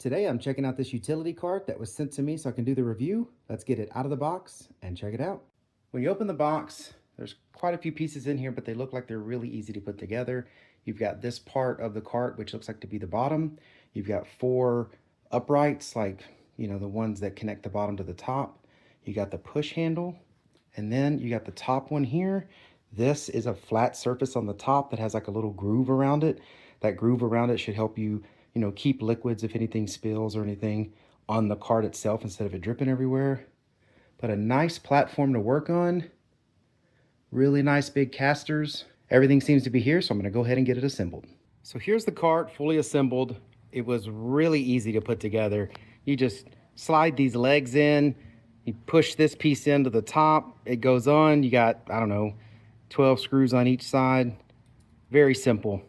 Today I'm checking out this utility cart that was sent to me so I can do the review. Let's get it out of the box and check it out. When you open the box, there's quite a few pieces in here, but they look like they're really easy to put together. You've got this part of the cart, which looks like to be the bottom. You've got 4 uprights, like, you know, the ones that connect the bottom to the top. You got the push handle, and then you got the top one here. This is a flat surface on the top that has like a little groove around it. That groove around it should help you, keep liquids if anything spills or anything on the cart itself instead of it dripping everywhere. But a nice platform to work on. Really nice big casters. Everything seems to be here, so I'm gonna go ahead and get it assembled. So here's the cart fully assembled. It was really easy to put together. You just slide these legs in, you push this piece into the top, it goes on. You got, I don't know, 12 screws on each side. Very simple.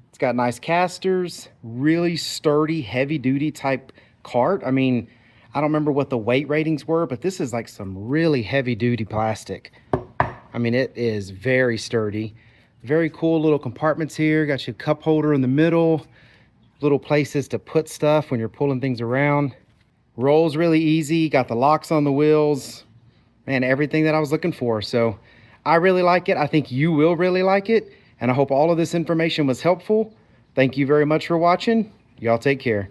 It's got nice casters, really sturdy, heavy duty type cart. I mean, I don't remember what the weight ratings were, but this is like some really heavy duty plastic. I mean, it is very sturdy. Very cool little compartments here. Got your cup holder in the middle, little places to put stuff when you're pulling things around. Rolls really easy, got the locks on the wheels. Man, everything that I was looking for. So I really like it. I think you will really like it. And I hope all of this information was helpful. Thank you very much for watching. Y'all take care.